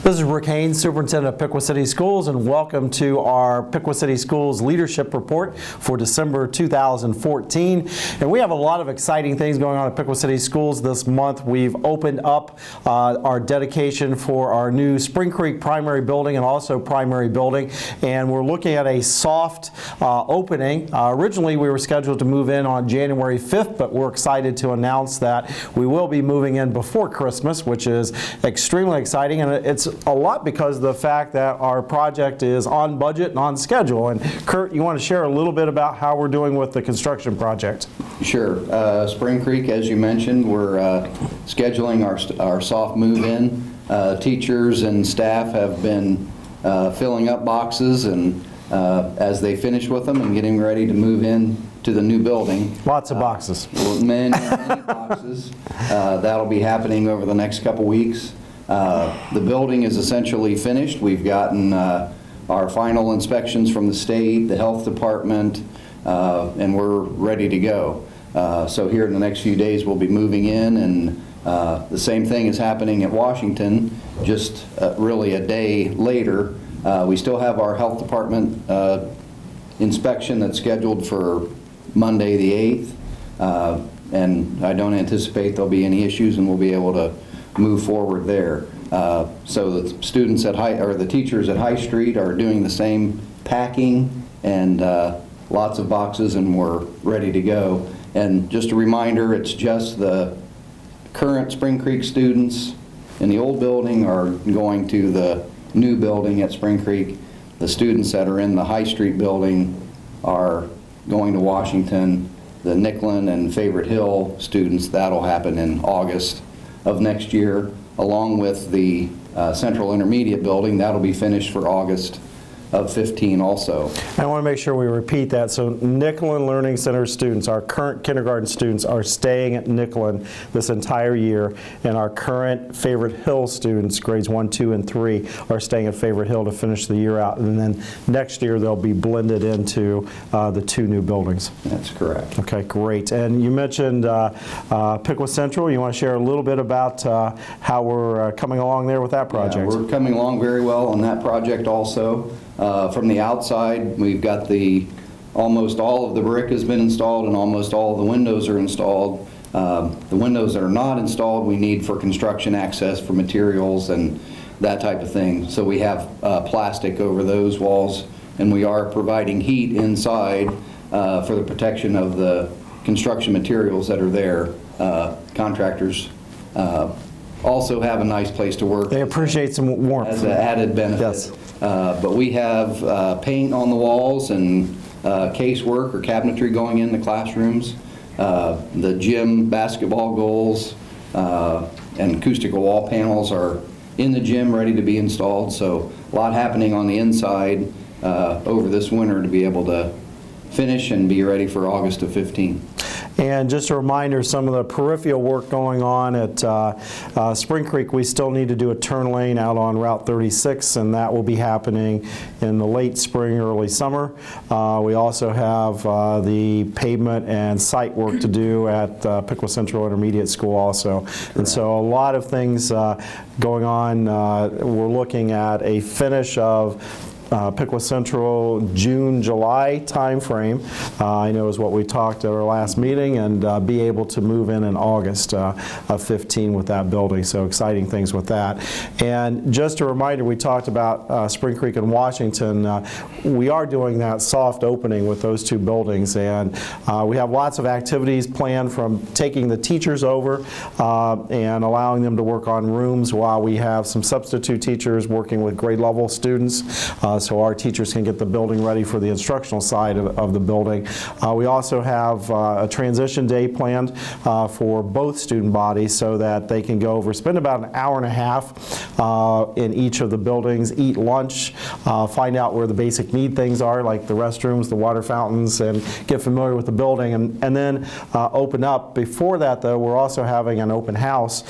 This is Rick Haynes, Superintendent of Piqua City Schools, and welcome to our Piqua City Schools Leadership Report for December 2014. And we have a lot of exciting things going on at Piqua City Schools this month. We've opened up our dedication for our new Spring Creek primary building and also primary building, and we're looking at a soft opening. Originally, we were scheduled to move in on January 5th, but we're excited to announce that we will be moving in before Christmas, which is extremely exciting, and it's a lot because of the fact that our project is on budget and on schedule. And Kurt, you want to share a little bit about how we're doing with the construction project? Sure. Spring Creek, as you mentioned, we're scheduling our soft move-in. Teachers and staff have been filling up boxes, and as they finish with them and getting ready to move in to the new building. Lots of boxes. Many boxes. That'll be happening over the next couple weeks. The building is essentially finished. We've gotten our final inspections from the state, the health department, and we're ready to go. So here in the next few days we'll be moving in, and the same thing is happening at Washington, just really a day later. We still have our health department inspection that's scheduled for Monday the 8th, and I don't anticipate there'll be any issues, and we'll be able to move forward there. So the students at the teachers at High Street are doing the same packing, and lots of boxes, and we're ready to go. And just a reminder, it's just the current Spring Creek students in the old building are going to the new building at Spring Creek. The students that are in the High Street building are going to Washington. The Nicklin and Favorite Hill students, that'll happen in August of next year, along with the Central Intermediate building. That'll be finished for August of 15 also. I want to make sure we repeat that. So Nicklin Learning Center students, our current kindergarten students, are staying at Nicklin this entire year, and our current Favorite Hill students, grades 1, 2, and 3, are staying at Favorite Hill to finish the year out, and then next year they'll be blended into the two new buildings. That's correct. Okay, great. And you mentioned Piqua Central. You want to share a little bit about how we're coming along there with that project? Yeah, we're coming along very well on that project also. From the outside, we've got almost all of the brick has been installed, and almost all of the windows are installed. The windows that are not installed, we need for construction access for materials and that type of thing. So we have plastic over those walls, and we are providing heat inside for the protection of the construction materials that are there. Contractors also have a nice place to work. They appreciate some warmth. As an added benefit. Yes. But we have paint on the walls and casework or cabinetry going in the classrooms. The gym basketball goals and acoustical wall panels are in the gym ready to be installed. So a lot happening on the inside over this winter to be able to finish and be ready for August of 15. And just a reminder, some of the peripheral work going on at Spring Creek, we still need to do a turn lane out on Route 36, and that will be happening in the late spring, early summer. We also have the pavement and site work to do at Piqua Central Intermediate School also. Correct. And so a lot of things going on. We're looking at a finish of Piqua Central June, July timeframe, I know is what we talked at our last meeting, and be able to move in August of 15 with that building. So exciting things with that. And just a reminder, we talked about Spring Creek and Washington. We are doing that soft opening with those two buildings, and we have lots of activities planned, from taking the teachers over and allowing them to work on rooms while we have some substitute teachers working with grade level students. So our teachers can get the building ready for the instructional side of the building. We also have a transition day planned for both student bodies, so that they can go over, spend about an hour and a half in each of the buildings, eat lunch, find out where the basic need things are, like the restrooms, the water fountains, and get familiar with the building, and then open up. Before that, though, we're also having an open house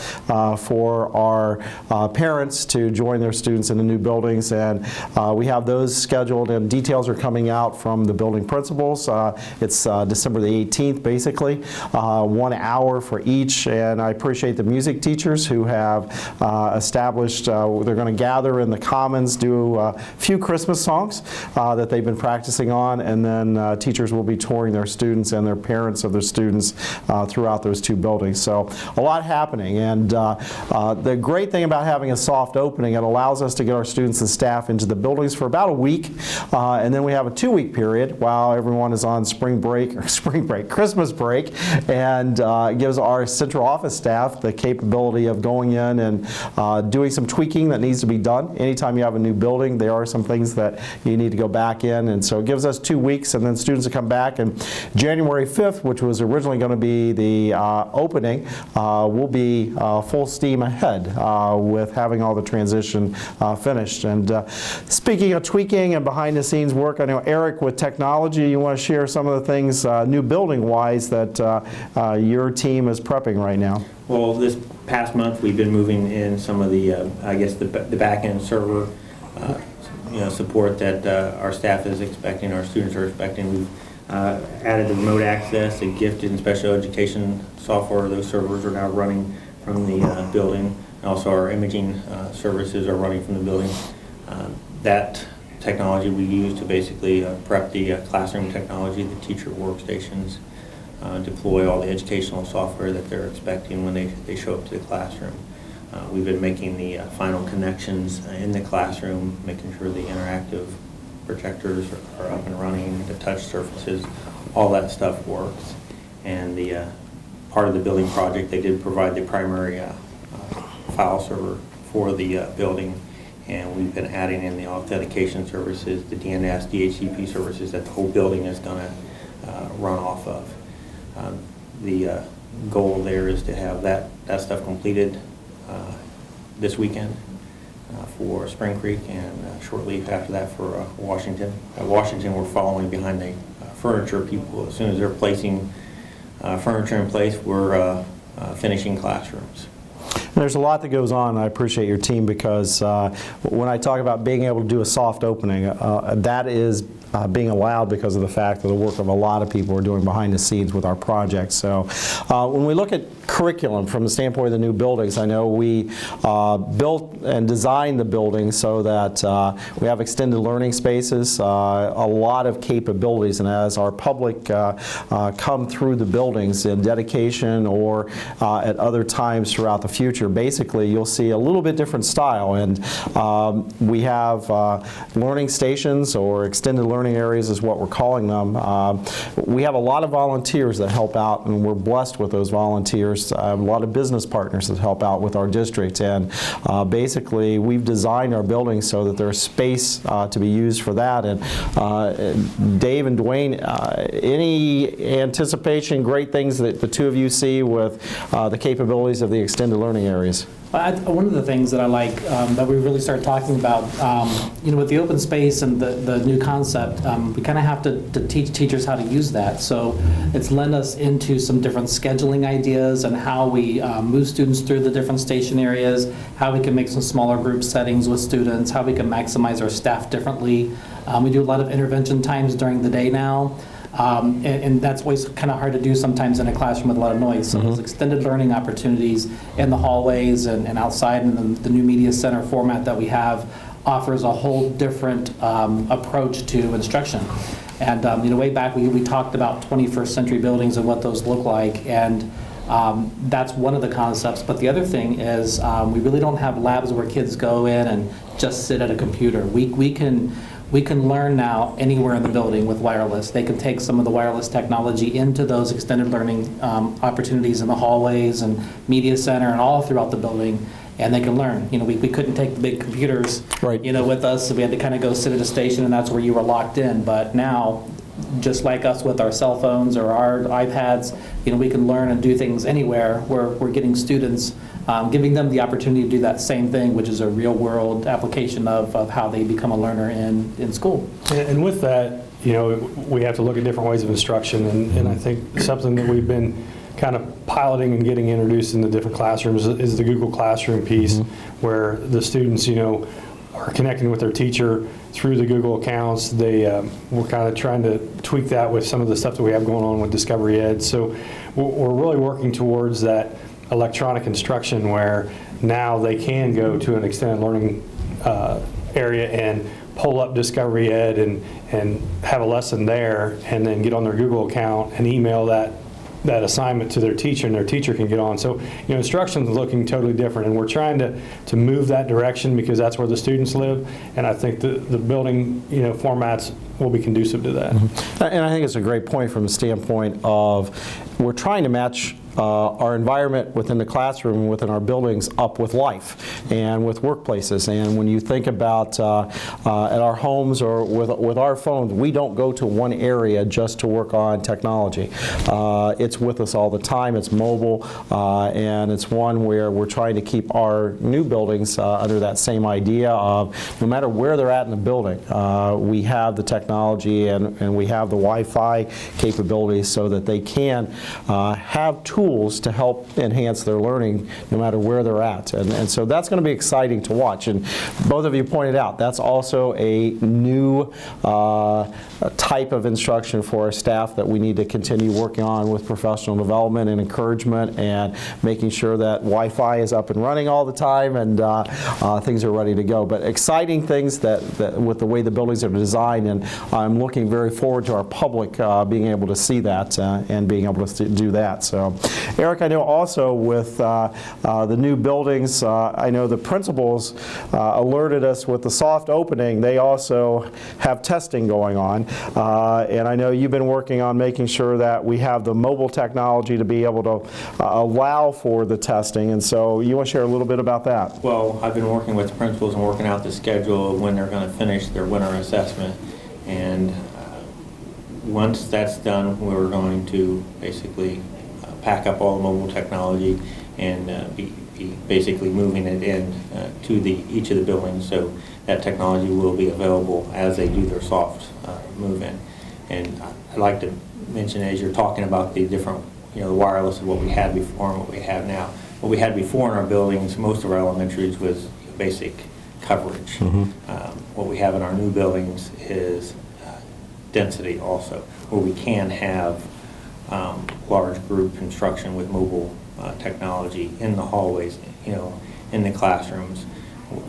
for our parents to join their students in the new buildings, and we have have those scheduled, and details are coming out from the building principals. It's December the 18th, basically, 1 hour for each, and I appreciate the music teachers who have established, they're going to gather in the Commons, do a few Christmas songs that they've been practicing on, and then teachers will be touring their students and their parents of their students throughout those two buildings. So a lot happening, and the great thing about having a soft opening, it allows us to get our students and staff into the buildings for about a week, and then we have a 2-week period while everyone is on Christmas break, and it gives our central office staff the capability of going in and doing some tweaking that needs to be done. Anytime you have a new building, there are some things that you need to go back in, and so it gives us 2 weeks, and then students will come back, and January 5th, which was originally going to be the opening, will be full steam ahead with having all the transition finished. And speaking of tweaking and behind the scenes work, I know Eric, with technology, you want to share some of the things new building wise that your team is prepping right now. Well, this past month we've been moving in some of the I guess the back-end server support that our staff is expecting, our students are expecting. We've added the remote access, the gifted and special education software. Those servers are now running from the building. And also our imaging services are running from the building. That technology we use to basically prep the classroom technology, the teacher workstations, deploy all the educational software that they're expecting when they show up to the classroom. We've been making the final connections in the classroom, making sure the interactive projectors are up and running, the touch surfaces, all that stuff works. And the part of the building project, they did provide the primary file server for the building, and we've been adding in the authentication services, the DNS, DHCP services that the whole building is going to run off of. The goal there is to have that stuff completed this weekend for Spring Creek, and shortly after that for Washington. Washington, we're following behind the furniture people. As soon as they're placing furniture in place, we're finishing classrooms. There's a lot that goes on. I appreciate your team, because when I talk about being able to do a soft opening, that is being allowed because of the fact of the work of a lot of people we're doing behind the scenes with our projects. So when we look at curriculum from the standpoint of the new buildings, I know we built and designed the building so that we have extended learning spaces, a lot of capabilities, and as our public come through the buildings in dedication or at other times throughout the future, basically you'll see a little bit different style. And we have learning stations, or extended learning areas is what we're calling them. We have a lot of volunteers that help out, and we're blessed with those volunteers. A lot of business partners that help out with our district, and basically we've designed our buildings so that there's space to be used for that. And Dave and Dwayne, any anticipation, great things that the two of you see with the capabilities of the extended learning areas? One of the things that I like that we really started talking about, with the open space and the new concept, we kind of have to teach teachers how to use that. So it's led us into some different scheduling ideas and how we move students through the different station areas, how we can make some smaller group settings with students, how we can maximize our staff differently. We do a lot of intervention times during the day now. And that's always kind of hard to do sometimes in a classroom with a lot of noise. So those extended learning opportunities in the hallways and outside, and the new media center format that we have offers a whole different approach to instruction. And way back we talked about 21st century buildings and what those look like, and that's one of the concepts. But the other thing is we really don't have labs where kids go in and just sit at a computer. We can learn now anywhere in the building with wireless. They can take some of the wireless technology into those extended learning opportunities in the hallways and media center and all throughout the building, and they can learn. We couldn't take the big computers, right, with us, so we had to kind of go sit at a station, and that's where you were locked in. But now, just like us with our cell phones or our iPads, we can learn and do things anywhere. We're getting students, giving them the opportunity to do that same thing, which is a real-world application of how they become a learner in school. And with that, we have to look at different ways of instruction, and I think something that we've been kind of piloting and getting introduced into different classrooms is the Google Classroom piece, where the students, are connecting with their teacher through the Google accounts. We're kind of trying to tweak that with some of the stuff that we have going on with Discovery Ed. So we're really working towards that electronic instruction where now they can go to an extended learning area and pull up Discovery Ed and have a lesson there, and then get on their Google account and email that assignment to their teacher, and their teacher can get on. So, instruction is looking totally different, and we're trying to move that direction because that's where the students live, and I think the building, formats will be conducive to that. And I think it's a great point from the standpoint of we're trying to match our environment within the classroom and within our buildings up with life and with workplaces. And when you think about at our homes or with our phones, we don't go to one area just to work on technology. It's with us all the time. It's mobile, and it's one where we're trying to keep our new buildings under that same idea of no matter where they're at in the building, we have the technology and we have the Wi-Fi capabilities so that they can have tools to help enhance their learning no matter where they're at. And so that's going to be exciting to watch. And both of you pointed out that's also a new type of instruction for our staff that we need to continue working on with professional development and encouragement and making sure that Wi-Fi is up and running all the time and things are ready to go. But exciting things that with the way the buildings are designed, and I'm looking very forward to our public being able to see that and being able to do that. So, Eric, I know also with the new buildings, I know the principals alerted us with the soft opening. They also have testing going on, and I know you've been working on making sure that we have the mobile technology to be able to allow for the testing, and so you want to share a little bit about that? Well, I've been working with the principals and working out the schedule of when they're going to finish their winter assessment, and once that's done, we're going to basically pack up all the mobile technology and be basically moving it in to each of the buildings, so that technology will be available as they do their soft move-in. And I'd like to mention, as you're talking about the different, the wireless of what we had before and what we have now. What we had before in our buildings, most of our elementaries, was basic coverage. What we have in our new buildings is density also, where we can have large group instruction with mobile technology in the hallways, in the classrooms.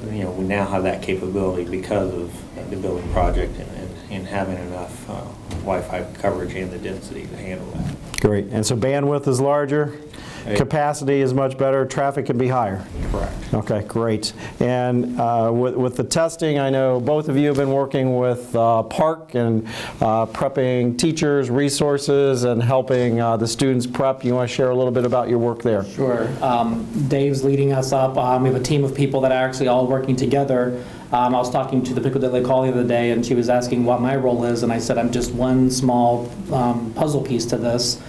We now have that capability because of the building project and having enough Wi-Fi coverage and the density to handle that. Great. And so bandwidth is larger, capacity is much better, traffic can be higher. Correct. Okay, great. And with the testing, I know both of you have been working with Park and prepping teachers, resources, and helping the students prep. You want to share a little bit about your work there? Sure. Dave's leading us up. We have a team of people that are actually all working together. I was talking to the Piqua the other day, and she was asking what my role is, and I said I'm just one small puzzle piece to this.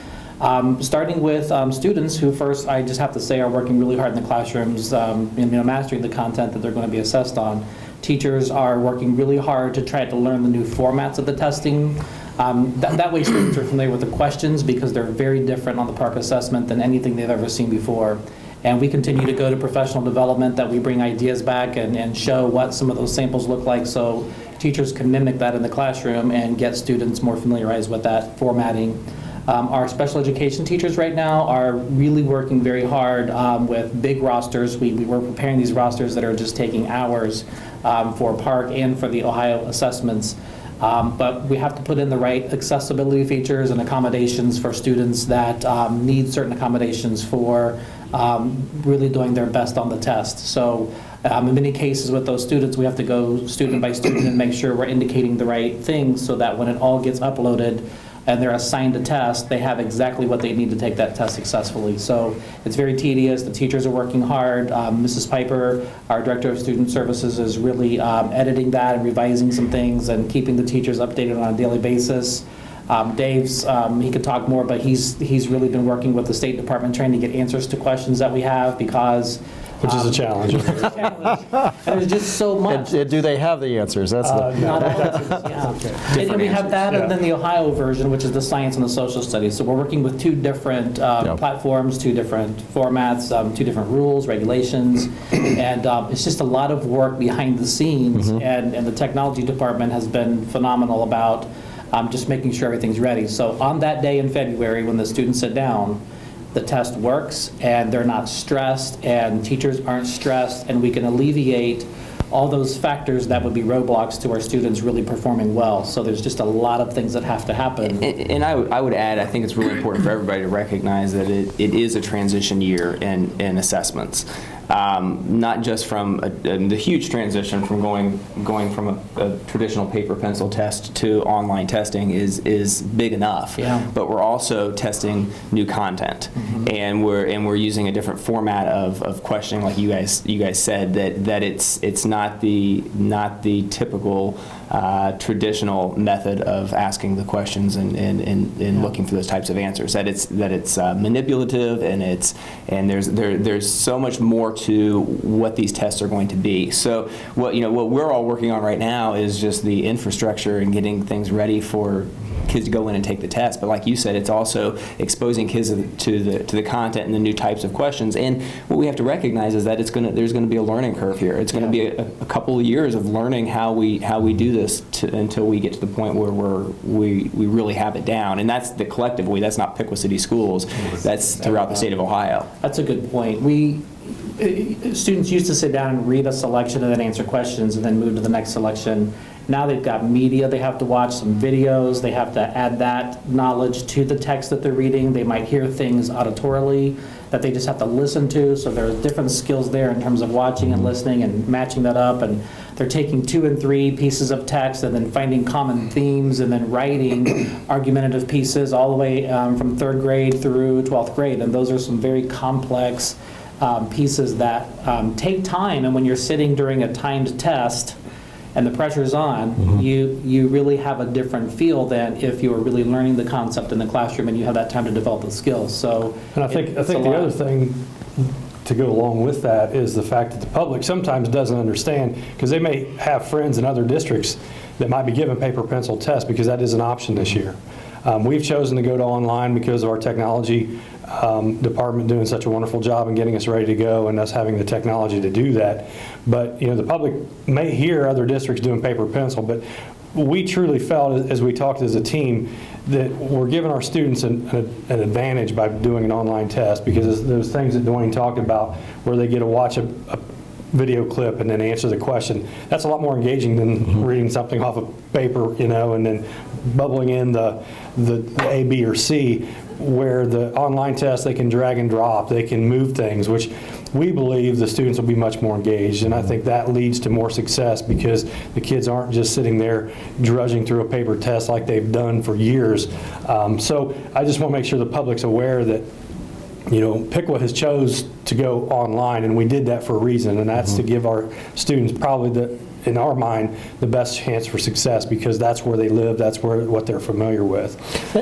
Starting with students who first, I just have to say, are working really hard in the classrooms, mastering the content that they're going to be assessed on. Teachers are working really hard to try to learn the new formats of the testing. That way students are familiar with the questions because they're very different on the Park assessment than anything they've ever seen before. And we continue to go to professional development, that we bring ideas back and show what some of those samples look like so teachers can mimic that in the classroom and get students more familiarized with that formatting. Our special education teachers right now are really working very hard with big rosters. We're preparing these rosters that are just taking hours for Park and for the Ohio assessments. But we have to put in the right accessibility features and accommodations for students that need certain accommodations for really doing their best on the test. So in many cases with those students, we have to go student by student and make sure we're indicating the right things so that when it all gets uploaded and they're assigned a test, they have exactly what they need to take that test successfully. So it's very tedious. The teachers are working hard. Mrs. Piper, our Director of Student Services, is really editing that and revising some things and keeping the teachers updated on a daily basis. Dave's, he could talk more, but he's really been working with the State Department trying to get answers to questions that we have because Which is a challenge. And there's just so much. And do they have the answers? That's the... Not all of it, yeah. And we have that, and then the Ohio version, which is the science and the social studies. So we're working with two different platforms, two different formats, two different rules, regulations, and it's just a lot of work behind the scenes, and the technology department has been phenomenal about just making sure everything's ready. So on that day in February, when the students sit down, the test works, and they're not stressed, and teachers aren't stressed, and we can alleviate all those factors that would be roadblocks to our students really performing well. So there's just a lot of things that have to happen. And I would add, I think it's really important for everybody to recognize that it is a transition year in assessments. Not just from the huge transition from going from a traditional paper pencil test to online testing is big enough. Yeah. But we're also testing new content, and we're using a different format of questioning, like you guys said, that it's not the typical traditional method of asking the questions and looking for those types of answers. That it's manipulative, and there's so much more to what these tests are going to be. So what we're all working on right now is just the infrastructure and getting things ready for kids to go in and take the test. But like you said, it's also exposing kids to the content and the new types of questions. And what we have to recognize is that there's going to be a learning curve here. It's going to be a couple of years of learning how we do this until we get to the point where we really have it down. And that's the collective we. That's not Piqua City Schools. That's throughout the state of Ohio. That's a good point. Students used to sit down and read a selection and then answer questions and then move to the next selection. Now they've got media, they have to watch some videos, they have to add that knowledge to the text that they're reading. They might hear things auditorily that they just have to listen to, so there are different skills there in terms of watching and listening and matching that up, and they're taking 2 and 3 pieces of text and then finding common themes and then writing argumentative pieces all the way from 3rd grade through 12th grade, and those are some very complex pieces that take time, and when you're sitting during a timed test and the pressure's on, you really have a different feel than if you were really learning the concept in the classroom and you have that time to develop the skills. So, and I think the other thing to go along with that is the fact that the public sometimes doesn't understand, because they may have friends in other districts that might be given paper pencil tests, because that is an option this year. We've chosen to go to online because of our technology department doing such a wonderful job in getting us ready to go and us having the technology to do that. But the public may hear other districts doing paper pencil, but we truly felt as we talked as a team that we're giving our students an advantage by doing an online test, because those things that Dwayne talked about where they get to watch a video clip and then answer the question. That's a lot more engaging than reading something off of paper, and then bubbling in the A, B, or C, where the online test they can drag and drop, they can move things, which we believe the students will be much more engaged, and I think that leads to more success, because the kids aren't just sitting there drudging through a paper test like they've done for years. So I just want to make sure the public's aware that Piqua has chose to go online, and we did that for a reason, and that's to give our students probably in our mind, the best chance for success, because that's where they live, that's what they're familiar with.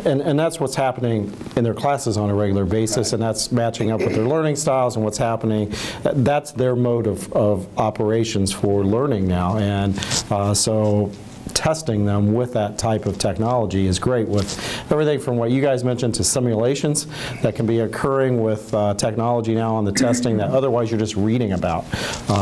And that's what's happening in their classes on a regular basis, and that's matching up with their learning styles and what's happening. That's their mode of operations for learning now, and so testing them with that type of technology is great, with everything from what you guys mentioned to simulations that can be occurring with technology now on the testing that otherwise you're just reading about.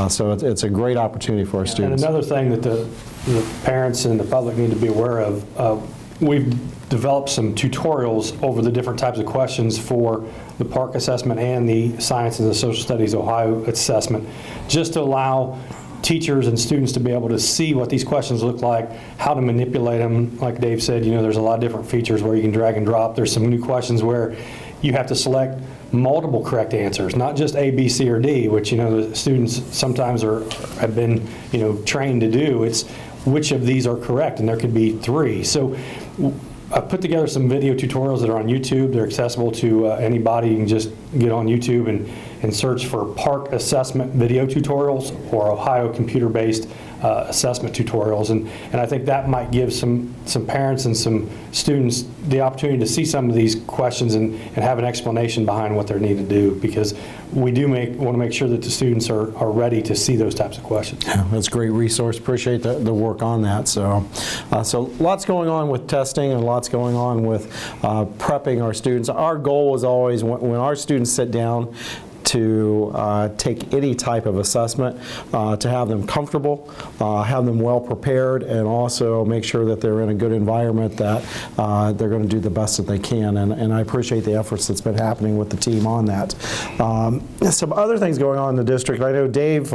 So it's a great opportunity for our students. And another thing that the parents and the public need to be aware of, we've developed some tutorials over the different types of questions for the PARCC assessment and the Science and the Social Studies Ohio assessment, just to allow teachers and students to be able to see what these questions look like, how to manipulate them. Like Dave said, there's a lot of different features where you can drag and drop. There's some new questions where you have to select multiple correct answers, not just A, B, C, or D, which the students sometimes have been trained to do. It's which of these are correct, and there could be 3. So I put together some video tutorials that are on YouTube. They're accessible to anybody. You can just get on YouTube and search for PARCC assessment video tutorials or Ohio computer-based assessment tutorials, and I think that might give some parents and some students the opportunity to see some of these questions and have an explanation behind what they need to do, because we do want to make sure that the students are ready to see those types of questions. Yeah, that's a great resource. Appreciate the work on that. So lots going on with testing and lots going on with prepping our students. Our goal is always when our students sit down to take any type of assessment, to have them comfortable, have them well prepared, and also make sure that they're in a good environment that they're going to do the best that they can. And I appreciate the efforts that's been happening with the team on that. Some other things going on in the district. I know, Dave,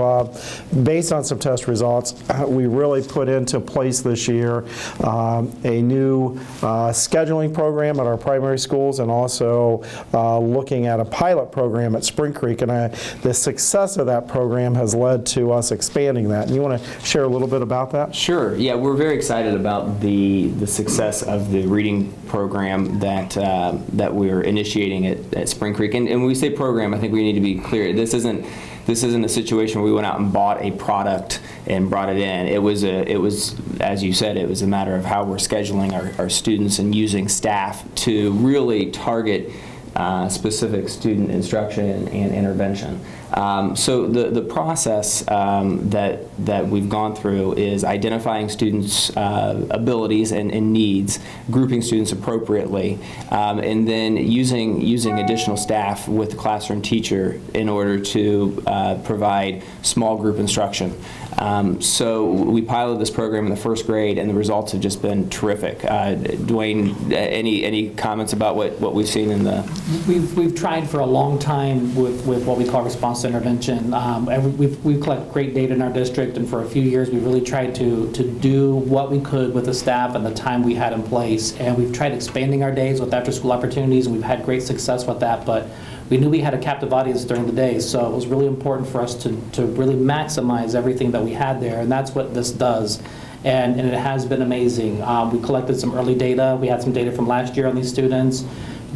based on some test results, we really put into place this year a new scheduling program at our primary schools, and also looking at a pilot program at Spring Creek. And the success of that program has led to us expanding that. And you want to share a little bit about that? Sure. Yeah, we're very excited about the success of the reading program that we're initiating at Spring Creek. And when we say program, I think we need to be clear. This isn't a situation where we went out and bought a product and brought it in. It was, as you said, it was a matter of how we're scheduling our students and using staff to really target specific student instruction and intervention. So the process that we've gone through is identifying students' abilities and needs, grouping students appropriately, and then using additional staff with the classroom teacher in order to provide small group instruction. So we piloted this program in the first grade, and the results have just been terrific. Dwayne, any comments about what we've seen in the? We've tried for a long time with what we call response to intervention. And we've collected great data in our district, and for a few years we really tried to do what we could with the staff and the time we had in place. And we've tried expanding our days with after-school opportunities, and we've had great success with that. But we knew we had a captive audience during the day, so it was really important for us to really maximize everything that we had there, and that's what this does. And it has been amazing. We collected some early data. We had some data from last year on these students.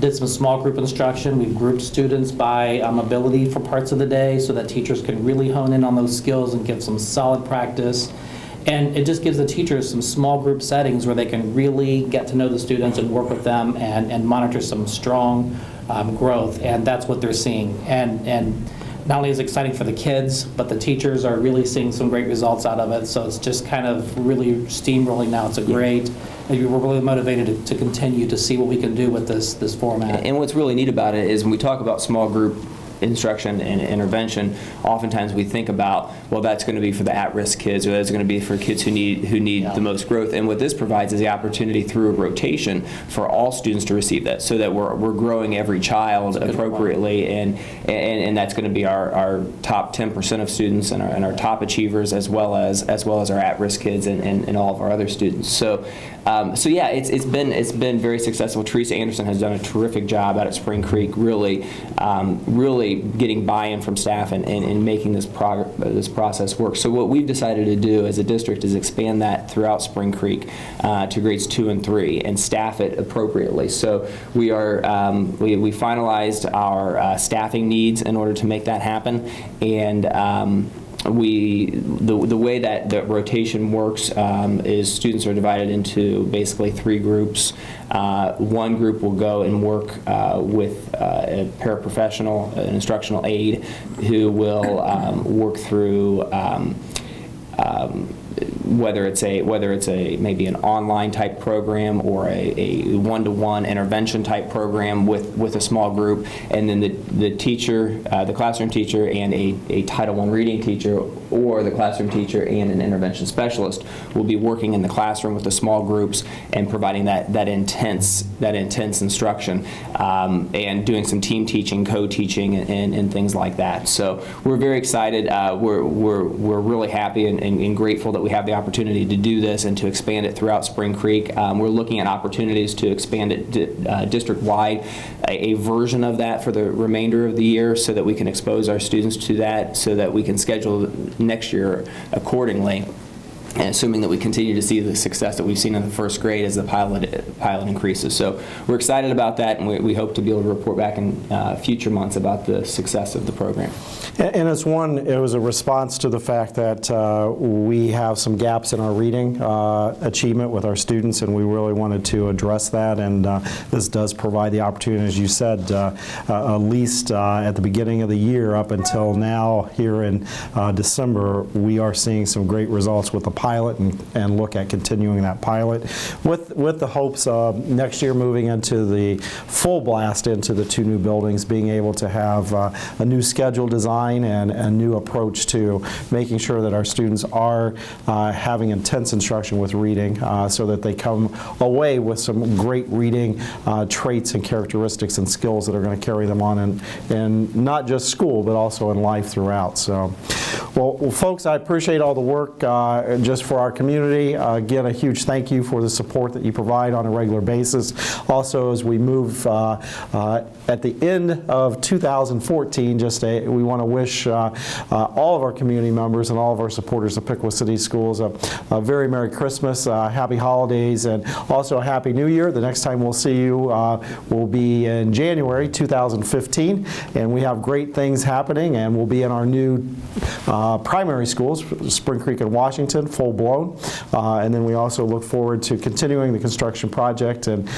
Did some small group instruction. We've grouped students by ability for parts of the day so that teachers can really hone in on those skills and give some solid practice. And it just gives the teachers some small group settings where they can really get to know the students and work with them and monitor some strong growth, and that's what they're seeing. And not only is it exciting for the kids, but the teachers are really seeing some great results out of it. So it's just kind of really steamrolling now. It's a great, we're really motivated to continue to see what we can do with this format. And what's really neat about it is when we talk about small group instruction and intervention, oftentimes we think about, well, that's going to be for the at-risk kids, or that's going to be for kids who need the most growth. And what this provides is the opportunity through a rotation for all students to receive that, so that we're growing every child appropriately, and that's going to be our top 10% of students and our top achievers, as well as our at-risk kids and all of our other students. So yeah, it's been very successful. Teresa Anderson has done a terrific job out at Spring Creek, really getting buy-in from staff and making this process work. So what we've decided to do as a district is expand that throughout Spring Creek to grades 2 and 3 and staff it appropriately. So we finalized our staffing needs in order to make that happen, and the way that the rotation works is students are divided into basically 3 groups. One group will go and work with a paraprofessional, an instructional aide, who will work through whether it's maybe an online type program or a one-to-one intervention type program with a small group, and then the teacher, the classroom teacher, and a Title I reading teacher, or the classroom teacher and an intervention specialist will be working in the classroom with the small groups and providing that intense instruction, and doing some team teaching, co-teaching, and things like that. So we're very excited. We're really happy and grateful that we have the opportunity to do this and to expand it throughout Spring Creek. We're looking at opportunities to expand it district-wide, a version of that for the remainder of the year, so that we can expose our students to that, so that we can schedule next year accordingly. and assuming that we continue to see the success that we've seen in the first grade as the pilot increases. So we're excited about that, and we hope to be able to report back in future months about the success of the program. And it was a response to the fact that we have some gaps in our reading achievement with our students, and we really wanted to address that. And this does provide the opportunity, as you said, at least at the beginning of the year up until now here in December, we are seeing some great results with the pilot and look at continuing that pilot with the hopes of next year moving into the full blast into the 2 new buildings, being able to have a new schedule design and a new approach to making sure that our students are having intense instruction with reading so that they come away with some great reading traits and characteristics and skills that are going to carry them on in not just school but also in life throughout. So, well folks, I appreciate all the work just for our community. Again, a huge thank you for the support that you provide on a regular basis. Also, as we move at the end of 2014, we want to wish all of our community members and all of our supporters of Piqua City Schools a very Merry Christmas, happy holidays, and also a Happy New Year. The next time we'll see you will be in January 2015, and we have great things happening, and we'll be in our new primary schools, Spring Creek and Washington, full blown, and then we also look forward to continuing the construction project and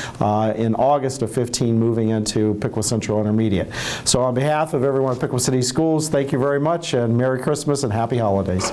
in August of 15 moving into Piqua Central Intermediate. So on behalf of everyone at Piqua City Schools, thank you very much, and Merry Christmas and Happy Holidays.